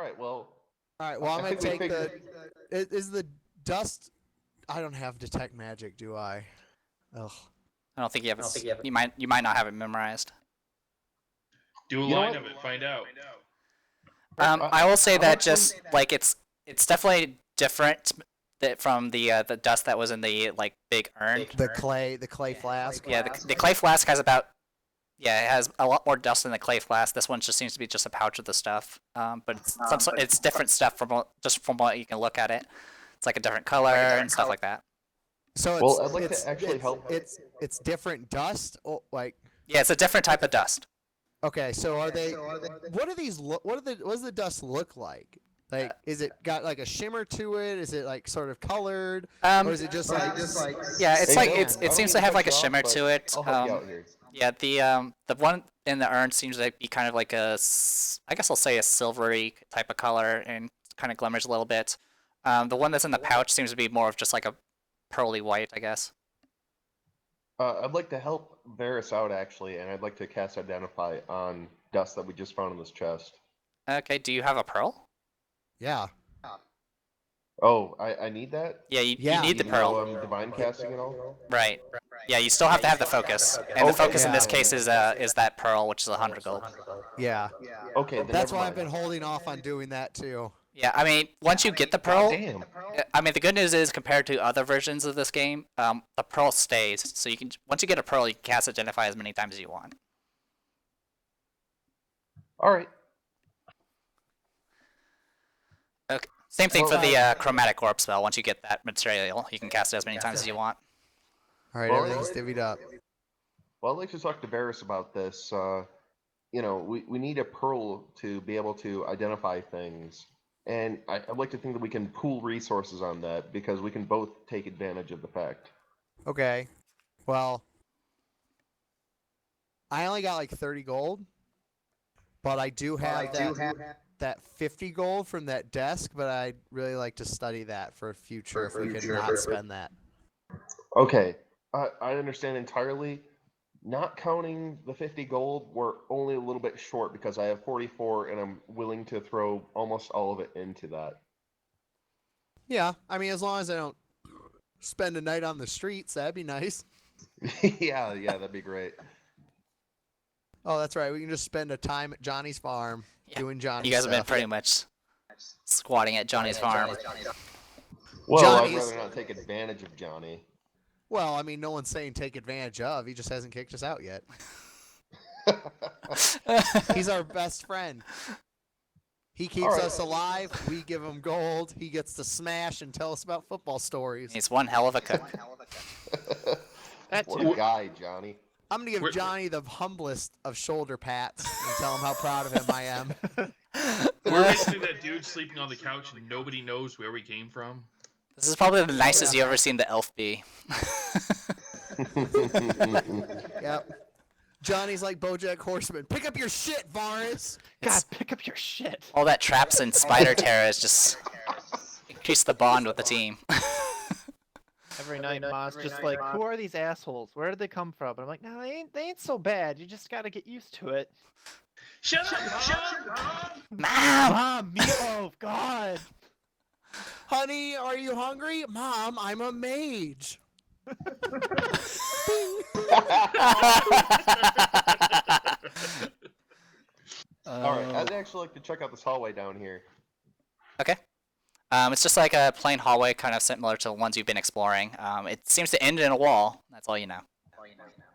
right. Well, All right. Well, I'm I gonna think we take the. figured. Is the dust? I don't have detect magic, do I? Ugh. I don't think you have it. You might not have it memorized. Do a You know line what? of it. Find out. I will say I'm that actually- just like it's definitely different from the dust that was in the like big urn. The clay flask. Yeah, the clay flask has about it has a lot more dust than the clay flask. This one just seems to be just a pouch of the stuff. But it's different stuff from what you can look at it. It's like a different color and stuff like that. So it's, Well, I'd like to it's, actually it's, help- It's different dust. Like Yeah, it's a different type of dust. okay, so are they? What are these? What does the dust look like? Like, is it got like a shimmer to it? Is it like sort of colored, or is it just like? Yeah, it's Hey, like no, it I don't seems mean to have cut like a you off, shimmer but to it. I'll help you out here. Yeah, the one in the urn seems to be kind of like I guess I'll say a silvery type of color and kind of glimmers a little bit. The one that's in the pouch seems to be more of just like a pearly white, I guess. I'd like to help Varus out actually, and I'd like to cast Identify on dust that we just found in this chest. Okay, do you have a pearl? Yeah. Oh, I need that. Yeah, you Yeah. need the Even though pearl. I'm divine casting and all. Right. Yeah, you still have to have the focus, and the Okay. focus in this Yeah. case is that pearl, which is 100 gold. Yeah. Okay, then That's never why I've mind. been holding off on doing that too. Yeah, I mean, once you get the pearl, Damn. I mean, the good news is compared to other versions of this game, the pearl stays. So you can once you get a pearl, you can cast Identify as many times as you want. All right. Okay. Same thing for Well, the chromatic orb spell. Once you get that material, you can cast it as many times as you want. All right, Well, everything's divvied up. Well, I'd like to talk to Varus about this. We need a pearl to be able to identify things. And I'd like to think that we can pool resources on that because we can both take advantage of the fact. Okay. Well, I only got like 30 gold, but I do have that 50 gold from that desk, but I'd really like to study that for future if we could not spend that. Okay, I understand entirely. Not counting the 50 gold, we're only a little bit short because I have 44 and I'm willing to throw almost all of it into that. Yeah, I mean, as long as I don't spend a night on the streets, that'd be nice. yeah, that'd be great. Oh, that's right. We can just spend a time at Johnny's farm Yeah. doing Johnny You guys have been stuff. pretty much squatting at Johnny's farm. Well, Johnny's- I'd rather not take advantage of Johnny. Well, I mean, no one's saying take advantage of. He just hasn't kicked us out yet. He's our best friend. He keeps Alright. us alive. We give him gold. He gets to smash and tell us about football stories. He's one hell of a cook. That What too. a guy, Johnny. I'm gonna give We're- Johnny the humblest of shoulder pats and tell him how proud of him I am. We're basically that dude sleeping on the couch and nobody knows where we came from. This is probably the nicest you ever seen the elf be. Yep. Johnny's like BoJack Horseman. Pick up your shit, Varus. God, pick up your shit. All that traps and spider terrors just increase the bond with the team. Every night, Moss just like, who are these assholes? Where did they come from? And I'm like, no, they ain't so bad. You just gotta get used to it. Shut up! Mom! Mom, meatloaf, God. Honey, are you hungry? Mom, I'm a mage. All right, I'd actually like to check out this hallway down here. Okay. It's just like a plain hallway, kind of similar to the ones you've been exploring. It seems to end in a wall. That's all you know.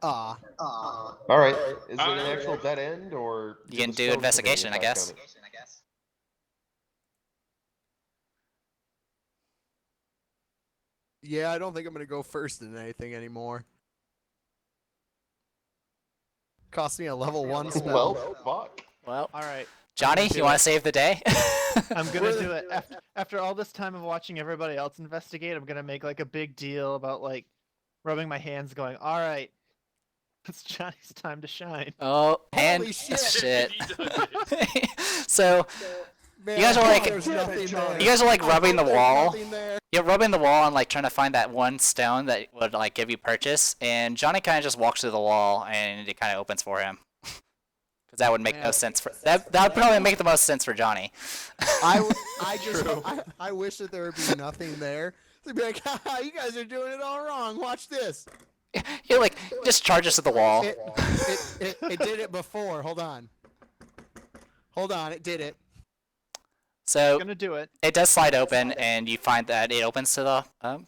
Aw. All right, is it an actual dead end or? You can the do stone investigation, I committee guess. attack on it? Yeah, I don't think I'm gonna go first in anything anymore. Cost me a level 1 spell. Well, fuck. Well, All right, Johnny, you want to save the day? I'm gonna do it. After all this time of watching everybody else investigate, I'm gonna make like a big deal about like rubbing my hands, going, "All right, it's Johnny's time to shine." Oh, and Holy shit. shit. He does it. So Man, You guys are I like- thought there was nothing there. you guys are like I rubbing the thought there was wall. nothing there. You're rubbing the wall and like trying to find that one stone that would like give you purchase, and Johnny kind of just walks through the wall and it kind of opens for him. Because that would make Yeah. no sense for that. That would probably make the most sense for Johnny. I wish that there would be nothing there. They'd be like, haha, you guys are doing it all wrong. Watch this. He like just charges to the wall. It did it before. Hold on. It did it. So Gonna do it. it does slide open, and you find that it opens to the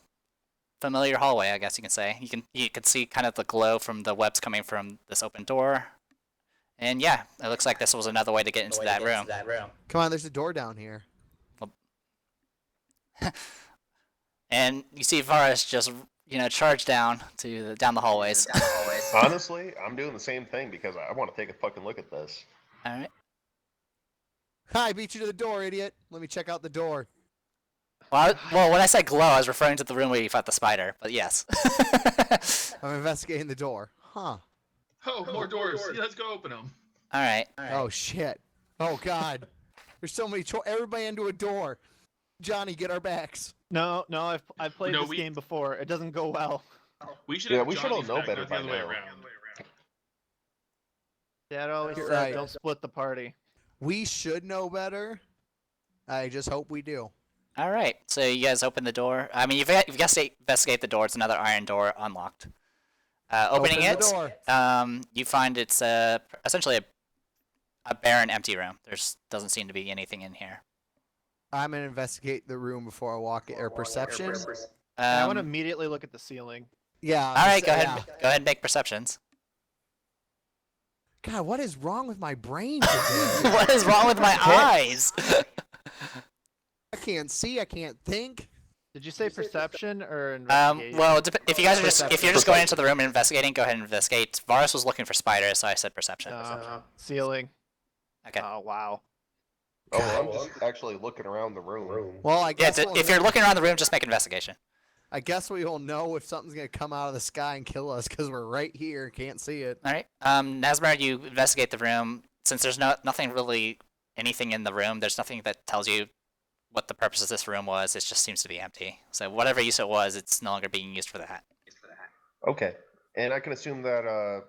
familiar hallway. I guess you can say. You can see kind of the glow from the webs coming from this open door. And yeah, it looks like this was another way to get into that room. Come on, there's a door down here. And you see Varus just charge down down the hallways. Honestly, I'm doing the same thing because I want to take a fucking look at this. All right. I beat you to the door, idiot. Let me check out the door. Well, when I said glow, I was referring to the room where you fought the spider. But yes. I'm investigating the door. Huh. Oh, more doors. Yeah, let's go open them. All right. Oh shit. Oh god. There's so many. Everybody into a door. Johnny, get our backs. No, I've played No, this we- game before. It doesn't go well. We should. Yeah, have we should all Johnny's know back, better not the by other way now. around. Dad always You're said, right. "Don't split the party." We should know better. I just hope we do. All right. So you guys open the door. I mean, you've got to investigate the door. It's another iron door unlocked. Opening Open it, the door. you find it's essentially a barren, empty room. Doesn't seem to be anything in here. I'm gonna investigate the room before I walk it. Or perception. I want to immediately look at the ceiling. Yeah. All right, go ahead. yeah. Go ahead and make perceptions. God, what is wrong with my brain today? What is wrong with my eyes? I can't see. I can't think. Did you say perception or investigation? Well, if you guys are Perception. if you're just going into the room and investigating, go ahead and investigate. Varus was looking for spiders, so I said perception. Ceiling. Okay. Oh wow. Oh, well, I'm just actually looking around the room. Well, I Yeah, guess if you're looking around the room, just make an investigation. I guess we will know if something's gonna come out of the sky and kill us because we're right here, can't see it. All right. Nazmar, you investigate the room. Since there's nothing really anything in the room, there's nothing that tells you what the purpose of this room was. It just seems to be empty. So whatever use it was, it's no longer being used for that. Okay, and I can assume that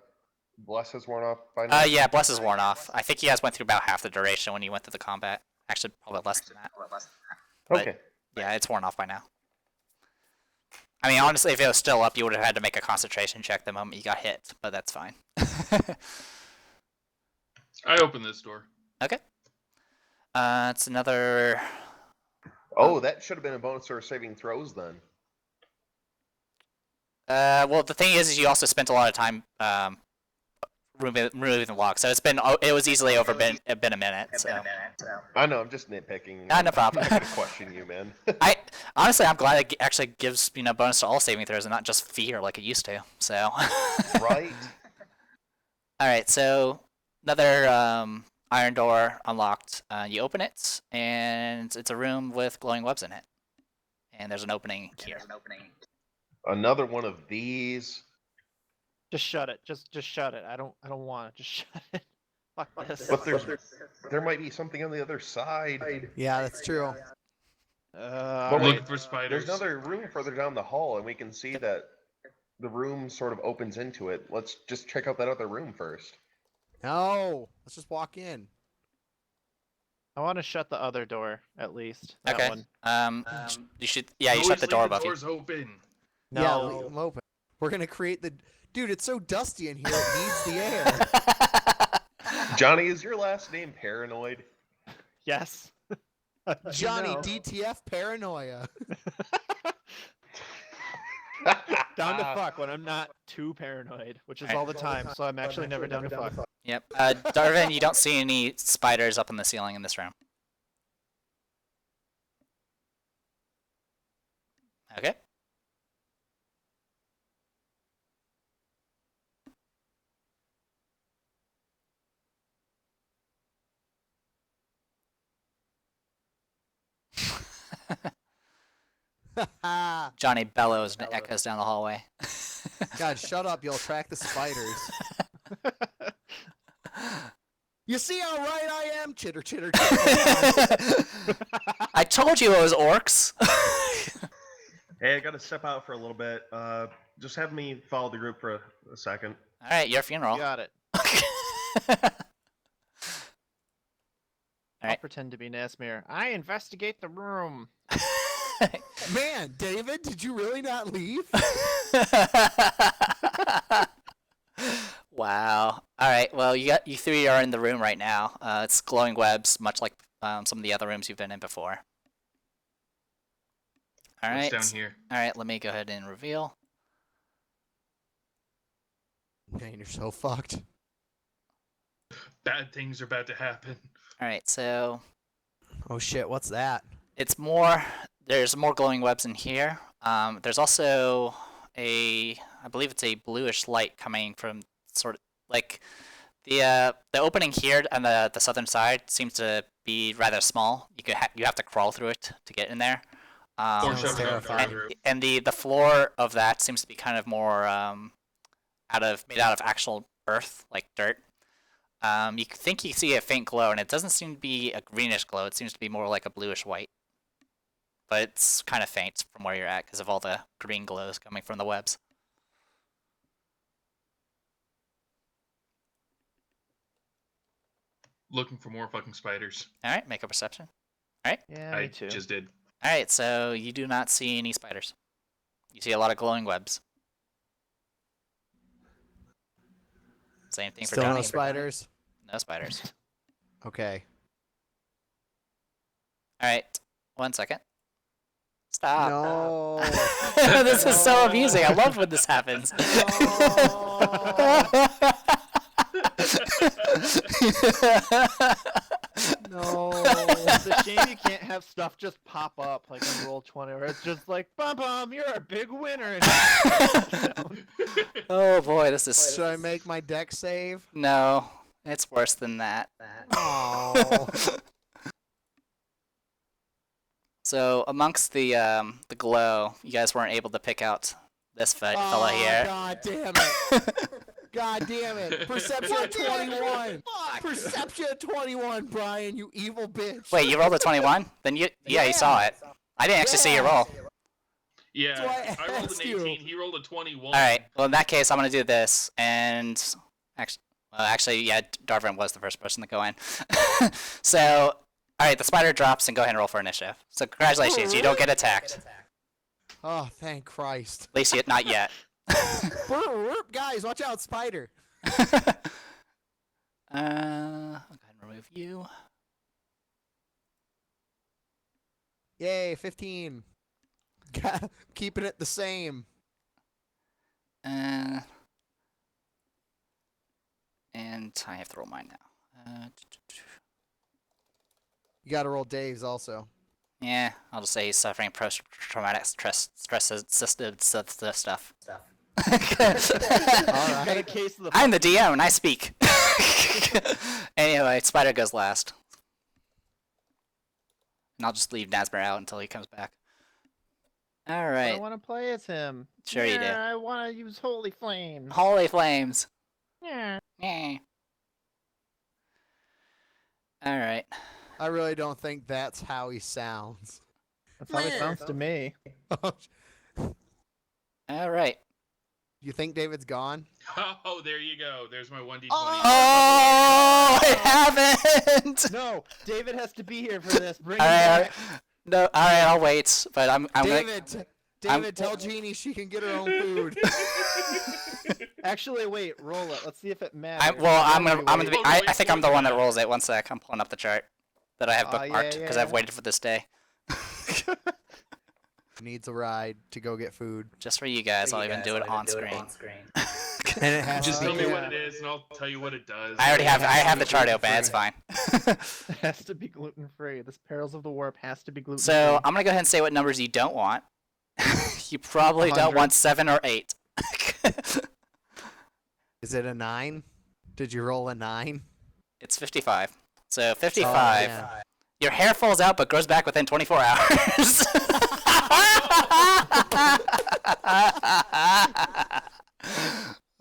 Bless has worn off by now. Yeah, Bless is worn off. I think you guys went through about half the duration when you went through the combat. Actually, probably less than that. But Okay. yeah, it's worn off by now. I mean, honestly, if it was still up, you would have had to make a concentration check the moment you got hit, but that's fine. I opened this door. Okay. It's another. Oh, that should have been a bonus for saving throws then. Well, the thing is you also spent a lot of time removing the lock, so it was easily been a minute. So I know, I'm just nitpicking. no problem. I'm not gonna question you, man. Honestly, I'm glad it actually gives bonus to all saving throws and not just fear like it used to. So. Right? All right, so another iron door unlocked. You open it, and it's a room with glowing webs in it. And there's an opening here. Another one of these. Just shut it. Just shut it. I don't want it. Just shut it. Fuck this. But there might be something on the other side. Yeah, that's true. I'm Well, looking for spiders. There's another room further down the hall, and we can see that the room sort of opens into it. Let's just check out that other room first. No, let's just walk in. I want to shut the other door at least. That Okay. one. You should. Yeah, you Always shut the leave door above you. doors open. Yeah, No. leave them open. We're gonna create the. Dude, it's so dusty in here. It needs the air. Johnny, is your last name Paranoid? Yes. Johnny No. DTF paranoia. Down to fuck when I'm not too paranoid, which is all the time. So I'm actually never down to fuck. Yep. Darvin, you don't see any spiders up in the ceiling in this room. Okay. Johnny bellows and it echoes down the hallway. God, shut up! You'll attract the spiders. You see how right I am? Chitter, chitter, chitter. I told you it was orcs. Hey, I gotta step out for a little bit. Just have me follow the group for a second. All right, your funeral. Got it. I'll Alright. pretend to be Nesmir. I investigate the room. Man, David, did you really not leave? Wow. All right. Well, you three are in the room right now. It's glowing webs, much like some of the other rooms you've been in before. All right. What's down here? All right. Let me go ahead and reveal. Man, you're so fucked. Bad things are about to happen. All right. So Oh shit, what's that? it's more. There's more glowing webs in here. There's also I believe it's a bluish light coming from sort of like the opening here on the southern side seems to be rather small. You have to crawl through it to get in there. Or Sounds shove it down the terrifying. road. And the floor of that seems to be kind of more made out of actual earth, like dirt. You think you see a faint glow, and it doesn't seem to be a greenish glow. It seems to be more like a bluish white, but it's kind of faint from where you're at because of all the green glows coming from the webs. Looking for more fucking spiders. All right, make a perception. Yeah, I me too. just did. All right, so you do not see any spiders. You see a lot of glowing webs. Same thing for Still Johnny. no spiders? No spiders. Okay. All right, 1 second. Stop. No. This is so amusing. I love when this happens. No. It's a shame you can't have stuff just pop up like on Roll20, where it's just like, "Bum bum, you're a big winner." And Oh boy, this is Should I make my deck save? no. It's worse than that. Oh. So amongst the glow, you guys weren't able to pick out this fella here. God damn it. God damn it. Perception of 21. Perception of 21, Brian, you evil bitch. Wait, you rolled a 21? Then you saw it. I didn't actually see your roll. Yeah, That's why I I rolled asked an you. 18. He rolled a 21. All right. Well, in that case, I'm gonna do this, and actually, yeah, Darvin was the first person to go in. So, all right, the spider drops, and go ahead and roll for initiative. So, congratulations, you don't get attacked. Oh, thank Christ. At least not yet. Guys, watch out, spider. I'll go ahead and remove you. Yay, 15. Keeping it the same. And I have to roll mine now. You gotta roll Dave's also. Yeah, I'll just say he's suffering post-traumatic stress stuff. Alright. got a case of the. I'm the DM and I speak. Anyway, Spider goes last. And I'll just leave Nazmir out until he comes back. I Alright. want to play as him. Sure you do. Yeah, I want to use Holy Flames. Holy flames. Yeah. Yeah. Alright. I really don't think that's how he sounds. That's how it sounds to me. Alright. You think David's gone? Oh, there you go. There's my 1d20. Oh, I haven't! No, David has to be here for this. Bring him Alright, back. no, alright, I'll wait. But I'm gonna. David, tell Jeannie she can get her own food. Actually, wait. Roll it. Let's see if it matters. I'm gonna Wait. be. I think I'm the one that rolls it. 1 sec. I'm pulling up the chart that I have Oh, yeah, bookmarked yeah, because I've yeah. waited for this day. Needs a ride to go get food. Just for you guys, I'll even do it on screen. And it has Just to tell be me Yeah. what it is, and I'll tell you what it does. I already have. I have the chart gluten-free. open. It's fine. It has to be gluten free. This Perils of the Warp has to be gluten free. So I'm gonna go ahead and say what numbers you don't want. You probably don't 100. want 7 or 8. Is it a 9? Did you roll a 9? It's 55. So 55. man. Your hair falls out but grows back within 24 hours.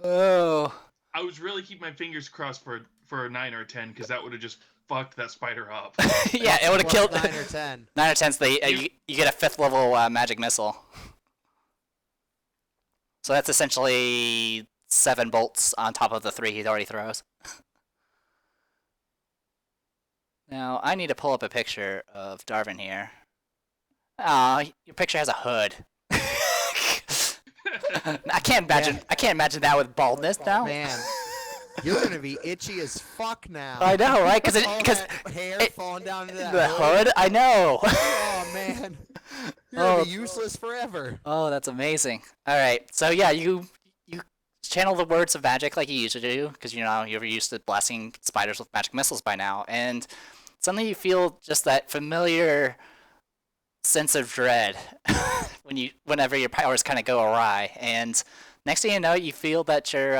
Oh. I was really keeping my fingers crossed for a 9 or a 10, because that would have just fucked that spider up. Yeah, it would have Plus killed 9 or 10. 9 or 10. So you get a 5th level magic missile. So that's essentially 7 bolts on top of the 3 he already throws. Now, I need to pull up a picture of Darwin here. Aw, your picture has a hood. I can't imagine. Yeah. I can't imagine that with baldness now. Man, you're gonna be itchy as fuck now. I know, right? Because All because that hair it- falling down to that the hood. I know. Oh man, you're gonna Oh. be useless forever. Oh, that's amazing. All right, so yeah, you channel the words of magic like you usually do, because you're used to blessing spiders with magic missiles by now, and suddenly you feel just that familiar sense of dread whenever your powers kind of go awry, and next thing you know, you feel that your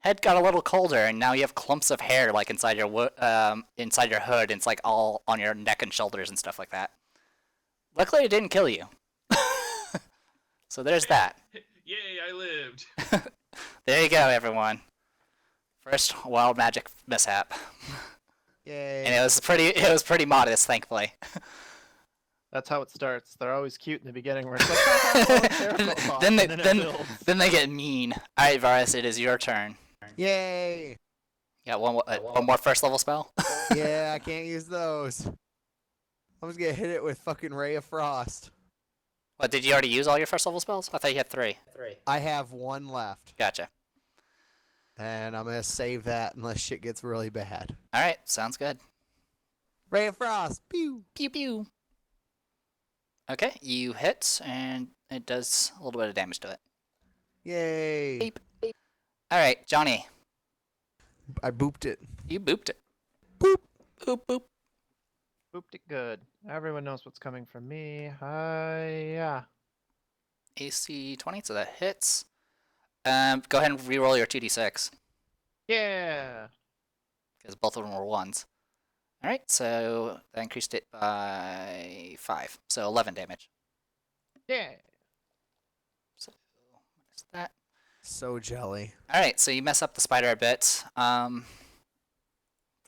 head got a little colder, and now you have clumps of hair like inside your hood, and it's like all on your neck and shoulders and stuff like that. Luckily, it didn't kill you. So there's that. Yay, I lived. There you go, everyone. First wild magic mishap, Yay. and it was pretty modest, thankfully. That's how it starts. They're always cute in the beginning, where it's like, oh, terrible thought, then and then it builds. then they get mean. All right, Varus, it is your turn. Yay. You got one more first level spell. Yeah, I can't use those. I'm just gonna hit it with fucking Ray of Frost. What, did you already use all your first level spells? I thought you had 3. I have one left, Gotcha. and I'm gonna save that unless shit gets really bad. All right, sounds good. Ray of Frost. Pew. Pew pew. Okay, you hit, and it does a little bit of damage to it. Yay. Beep. All right, Johnny, I booped it. you booped it. Boop. Boop boop. Booped it good. Everyone knows what's coming from me. Yeah. AC 20, so that hits. Go ahead and reroll your 2d6, Yeah. because both of them were 1s. All right, so that increased it by 5, so 11 damage. Yeah. So minus that. So jelly. All right, so you mess up the spider a bit. For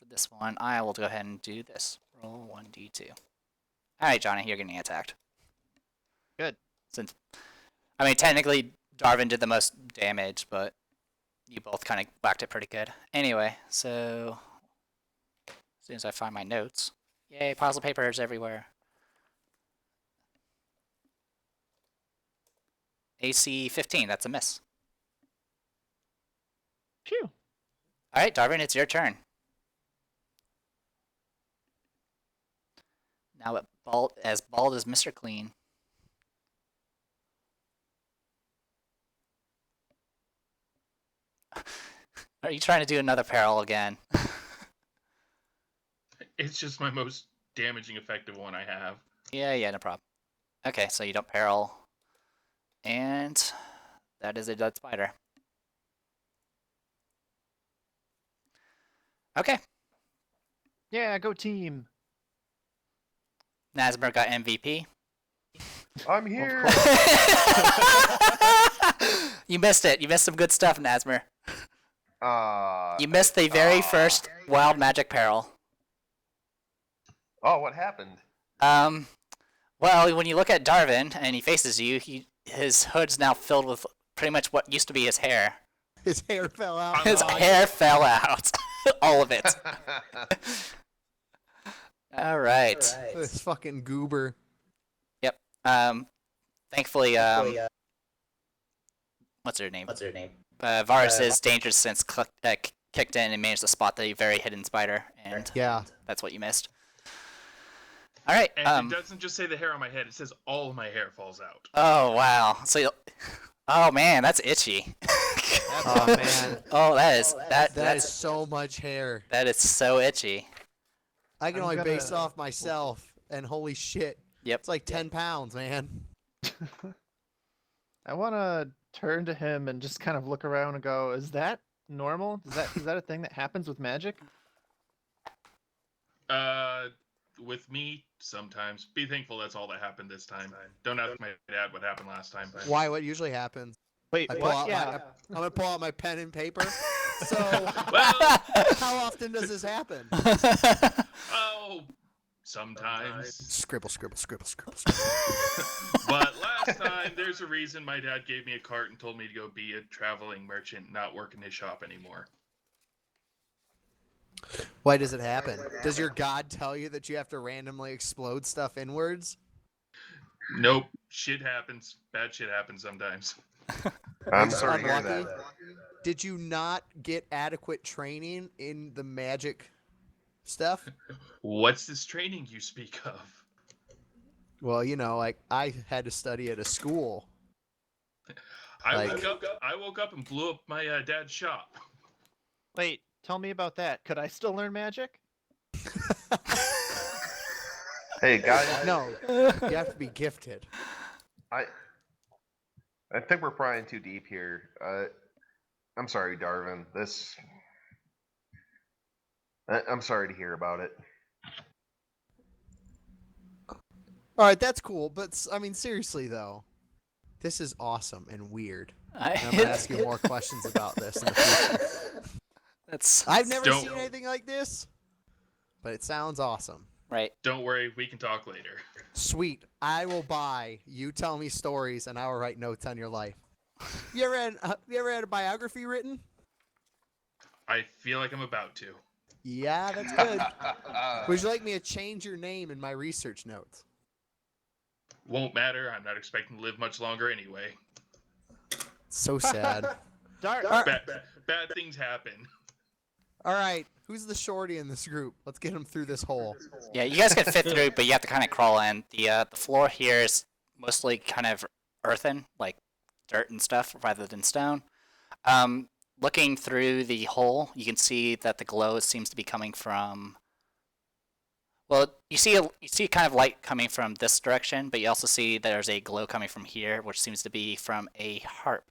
this one, I will go ahead and do this. Roll 1d2. All right, Johnny, you're getting attacked. Good. Since, I mean, technically, Darwin did the most damage, but you both kind of whacked it pretty good. Anyway, so as soon as I find my notes, yay, piles of papers everywhere. AC 15, that's a miss. Phew. All right, Darwin, it's your turn. Now as bald as Mr. Clean. Are you trying to do another peril again? It's just my most damaging effective one I have. Yeah, no problem. Okay, so you don't peril. And that is a dead spider. Okay, Yeah, go team. Nasmer got MVP. I'm here. You missed it. You missed some good stuff, Nasmer. You missed the very first wild magic peril. Oh, what happened? Well, when you look at Darwin and he faces you, his hood's now filled with pretty much what used to be his hair. His hair fell out. His hair fell out. All of it. All right. This fucking goober. Thankfully, what's her name? Varus's danger sense kicked in and managed to spot the very hidden spider, and Yeah. that's what you missed. All right. And it doesn't just say the hair on my head; it says all of my hair falls out. Oh wow. So, oh man, that's itchy. Oh man. Oh, that is That that's is so much hair. that is so itchy. I can I'm only gonna- base off myself, and holy shit, Yep. it's like 10 pounds, man. I want to turn to him and just kind of look around and go, "Is that normal? Is that a thing that happens with magic?" With me, sometimes. Be thankful that's all that happened this time. Don't ask my dad what happened last time. Why? What usually happens? Wait, I pull what? out Yeah. I'm gonna pull out my pen and paper. So, Well, how often does this happen? oh, sometimes. Scribble, scribble, scribble, scribble. But last time, there's a reason my dad gave me a cart and told me to go be a traveling merchant, not work in his shop anymore. Why does it happen? Does your god tell you that you have to randomly explode stuff inwards? Nope. Shit happens. Bad shit happens sometimes. I'm Just sorry to hear unlucky? that. Did you not get adequate training in the magic stuff? What's this training you speak of? Well, you know, like I had to study at a school. I Like- woke up and blew up my dad's shop. Wait, tell me about that. Could I still learn magic? Hey guys, No, you have to be gifted. I think we're prying too deep here. I'm sorry, Darwin. I'm sorry to hear about it. All right, that's cool, but I mean, seriously though, this is awesome and weird. And I'm gonna ask you more questions about this in the future. That's I've never Don't- seen anything like this, but it sounds awesome. right. Don't worry, we can talk later. Sweet. I will buy. You tell me stories, and I will write notes on your life. You ever had a biography written? I feel like I'm about to. Yeah, that's good. Would you like me to change your name in my research notes? Won't matter. I'm not expecting to live much longer anyway. So sad. Dark. Bad things happen. All right, who's the shorty in this group? Let's get him through this hole. Yeah, you guys can fit through, but you have to kind of crawl in. The floor here is mostly kind of earthen, like dirt and stuff, rather than stone. Looking through the hole, you can see that the glow seems to be coming from. Well, you see kind of light coming from this direction, but you also see there's a glow coming from here, which seems to be from a harp.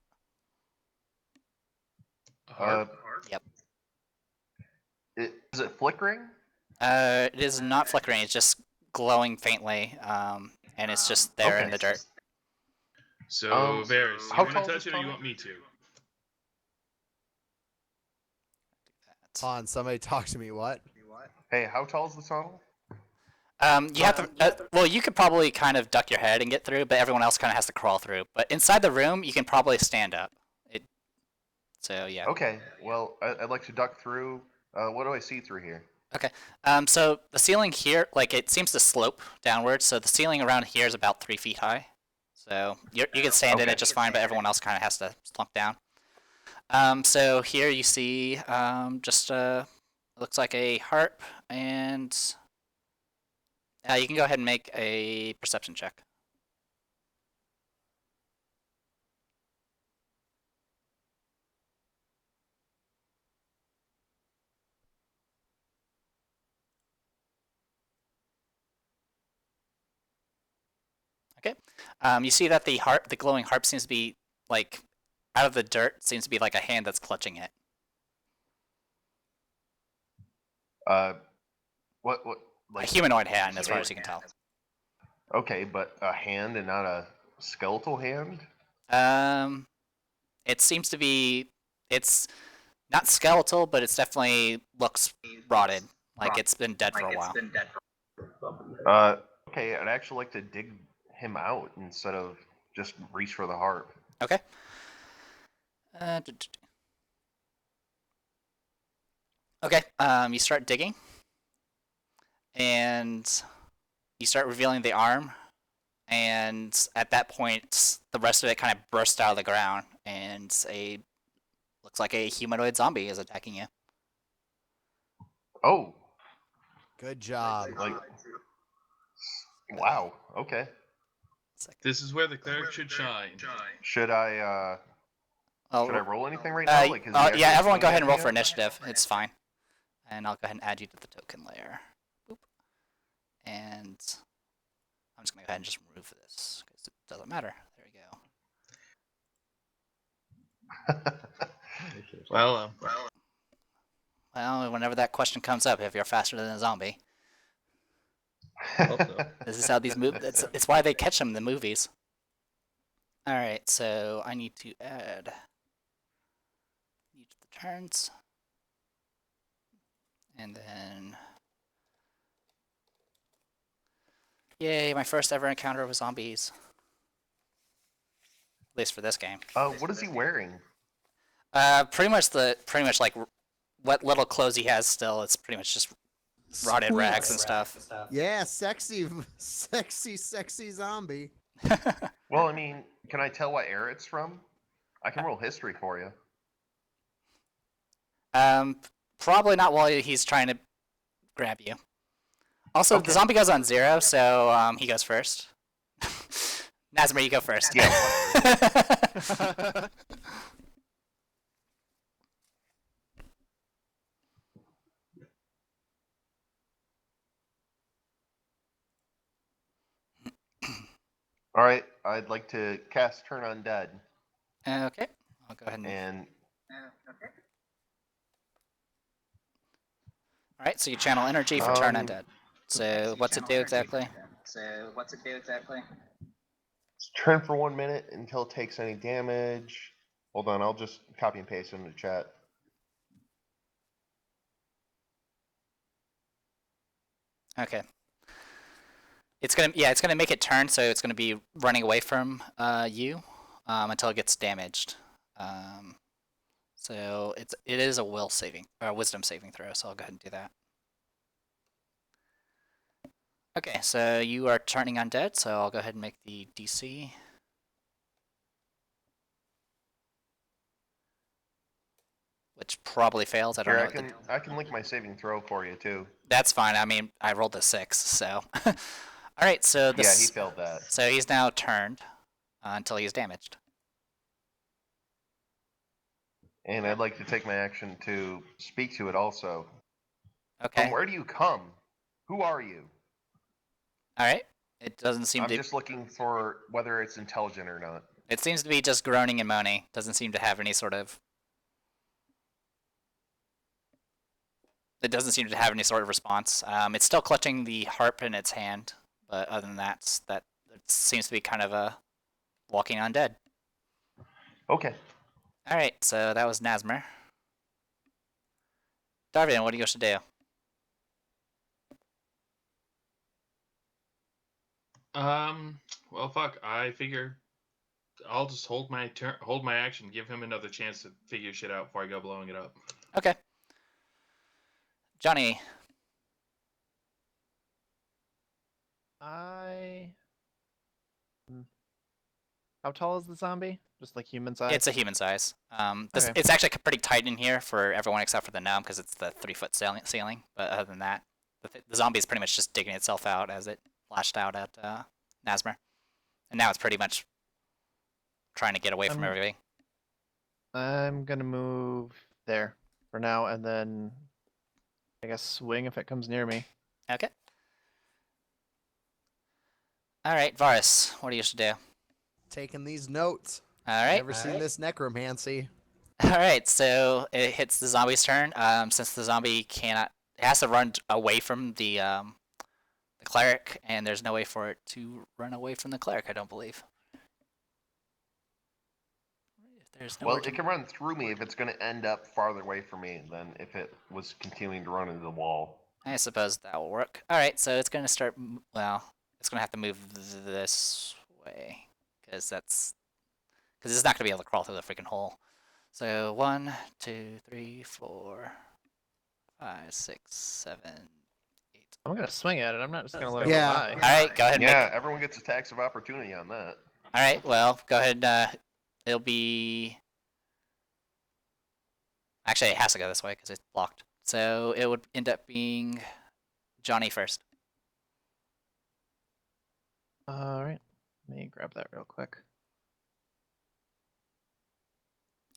Yep. Is it flickering? It is not flickering. It's just glowing faintly, and it's just there in Okay. the dirt. So, Varys, you how want tall to is touch this it or you tunnel? want me to? On, somebody talk to me. What? Hey, how tall is the tunnel? You have to. Well, you could probably kind of duck your head and get through, but everyone else kind of has to crawl through. But inside the room, you can probably stand up. So yeah. Okay, well, I'd like to duck through. What do I see through here? So the ceiling here, like it seems to slope downwards. So the ceiling around here is about 3 feet high. So you can stand in Okay. it just fine, but everyone else kind of has to slunk down. So here you see just it looks like a harp, and you can go ahead and make a perception check. Okay. You see that the glowing harp seems to be like out of the dirt. Seems to be like a hand that's clutching it. What? A Like, humanoid hand, as far as you can tell. okay, but a hand and not a skeletal hand? It seems to be. It's not skeletal, but it's definitely looks rotted. Like it's been dead for a while. Okay, I'd actually like to dig him out instead of just reach for the harp. Okay. Okay. You start digging, and you start revealing the arm, and at that point, the rest of it kind of bursts out of the ground, and looks like a humanoid zombie is attacking you. Oh, Good job. like, wow. Okay. This is where the cleric should shine. Should I Oh, should I roll anything right now? Like, is he actually yeah, everyone go ahead and roll swinging for at me? initiative. It's fine. And I'll go ahead and add you to the token layer. Boop. And I'm just going to go ahead and just remove this because it doesn't matter. There you go. Well, Well, whenever that question comes up, if you're faster than a zombie, this is how these move. It's why they catch them in the movies. All right, so I need to add each of the turns, and then yay! My first ever encounter with zombies. At least for this game. What is he wearing? Pretty much like what little clothes he has still, it's pretty much just rotted Sweet. rags and stuff. Yeah, sexy, sexy zombie. Well, I mean, can I tell what era it's from? I can roll history for you. Probably not while he's trying to grab you. Also, Okay. the zombie goes on 0, so he goes first. Nazmir, you go first. Yeah. All right, I'd like to cast Turn Undead, Okay, I'll go ahead and. and All right, so you channel energy for turn Um, undead. So what's it do exactly? turn for 1 minute until it takes any damage. Hold on, I'll just copy and paste it into chat. Okay. It's gonna make it turn, so it's gonna be running away from you until it gets damaged. So it is a wisdom saving throw. So I'll go ahead and do that. Okay, so you are turning undead, so I'll go ahead and make the DC. Which probably fails. I don't Here, know. I can link my saving throw for you too. That's fine. I mean, I rolled a 6, so. All right, so Yeah, he failed that. So he's now turned until he's damaged. And I'd like to take my action to speak to it also. Okay. From where do you come? Who are you? All right. It doesn't seem I'm to. just looking for whether it's intelligent or not. It seems to be just groaning and moaning. Doesn't seem to have any sort of. It doesn't seem to have any sort of response. It's still clutching the harp in its hand, but other than that, it seems to be kind of a walking undead. Okay. All right, so that was Nazmir. Darvin, what do you wish to do? Well, fuck. I figure I'll just hold my action, give him another chance to figure shit out before I go blowing it up. Okay. Johnny. How tall is the zombie? Just like human size? It's a human size. Okay. It's actually pretty tight in here for everyone except for the gnome because it's the 3-foot ceiling. But other than that, the zombie is pretty much just digging itself out as it lashed out at Nazmir. And now it's pretty much trying to get away from everybody. I'm gonna move there for now, and then I guess swing if it comes near me. Okay. All right, Varus, what do you should do? Taking these notes. All right. Never seen this necromancy. All right, so it hits the zombie's turn. Since the zombie it has to run away from the cleric, and there's no way for it to run away from the cleric, I don't believe. There's Well, it can run through me if it's going to end up farther away from me than if it was continuing to run into the wall. I suppose that will work. All right, so it's going to start. Well, it's going to have to move this way because it's not going to be able to crawl through the freaking hole. So 1, 2, 3, 4, 5, 6, 7, 8. I'm gonna swing at it. I'm not just gonna let it Yeah. go by. All right, go ahead. And Yeah, everyone gets attacks of opportunity on that. All right, well, go ahead. It'll be. Actually, it has to go this way because it's blocked. So it would end up being Johnny first. All right, let me grab that real quick.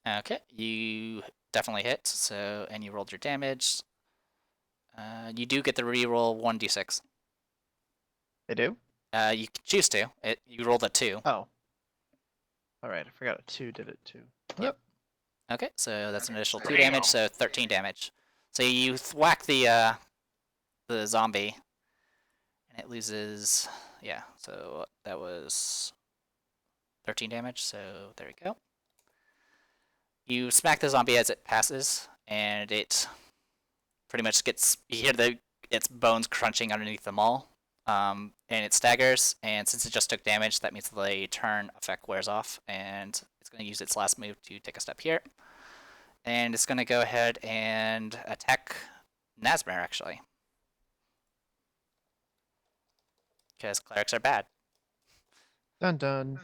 Okay, you definitely hit. So and you rolled your damage. You do get to reroll 1d6. They do? You can choose to. You rolled a 2. Oh. All right, I forgot a 2 did it too. Yep. Okay, so that's an additional 2 damage, so 13 damage. So you whack the zombie, and it loses. Yeah, so that was 13 damage. So there we go. You smack the zombie as it passes, and it pretty much gets. You hear its bones crunching underneath the maul, and it staggers. And since it just took damage, that means the turn effect wears off, and it's going to use its last move to take a step here. And it's going to go ahead and attack Nazmir, actually. Because clerics are bad. Dun dun.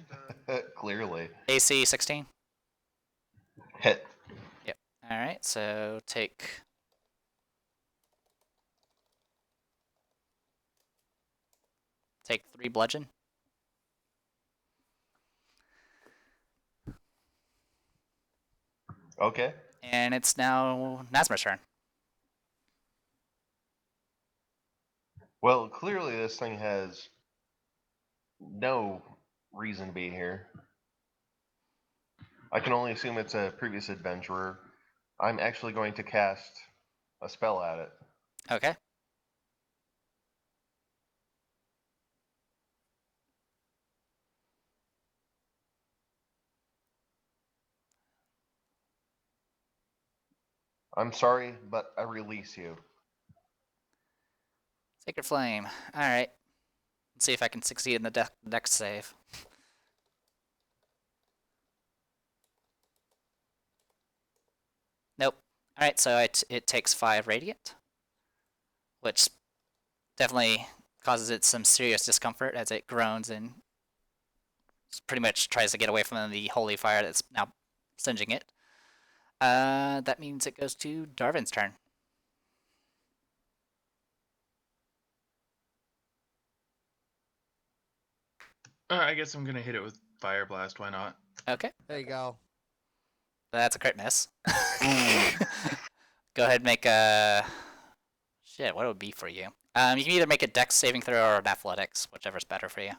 Clearly. AC 16. Hit. Alright, so take... Take 3 bludgeon. Okay. And it's now Nazmir's turn. Well, clearly this thing has no reason to be here. I can only assume it's a previous adventurer. I'm actually going to cast a spell at it. Okay. I'm sorry, but I release you. Sacred Flame. Alright. Let's see if I can succeed in the dex save. Nope. Alright, so it takes 5 radiant. Which definitely causes it some serious discomfort as it groans and pretty much tries to get away from the holy fire that's now singeing it. That means it goes to Darvin's turn. I guess I'm gonna hit it with Fire Blast. Why not? Okay, There you go. that's a crit miss. Go ahead and make a... Shit, what would it be for you? You can either make a dex saving throw or an athletics, whichever's better for you.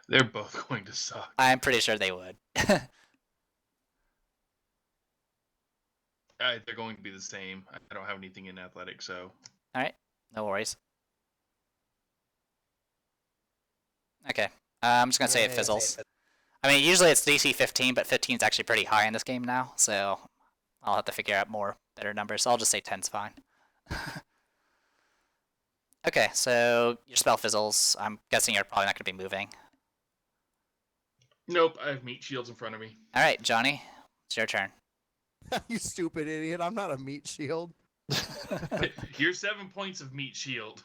They're both going to suck. I'm pretty sure they would. They're going to be the same. I don't have anything in athletics, so Alright, no worries. Okay, I'm just gonna say it Yeah, fizzles. I mean, usually it's DC 15, but 15 is actually pretty high in this game now, so I'll have to figure out more better numbers. So I'll just say 10's fine. Okay, so your spell fizzles. I'm guessing you're probably not going to be moving. nope. I have meat shields in front of me. All right, Johnny, it's your turn. You stupid idiot. I'm not a meat shield. You're 7 points of meat shield.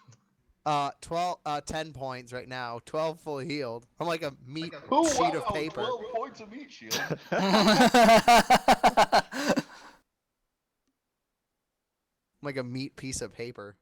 10 points right now. 12 fully healed. I'm like a meat Oh, sheet wow, of paper. 12 points of meat shield. I'm like a meat piece of paper.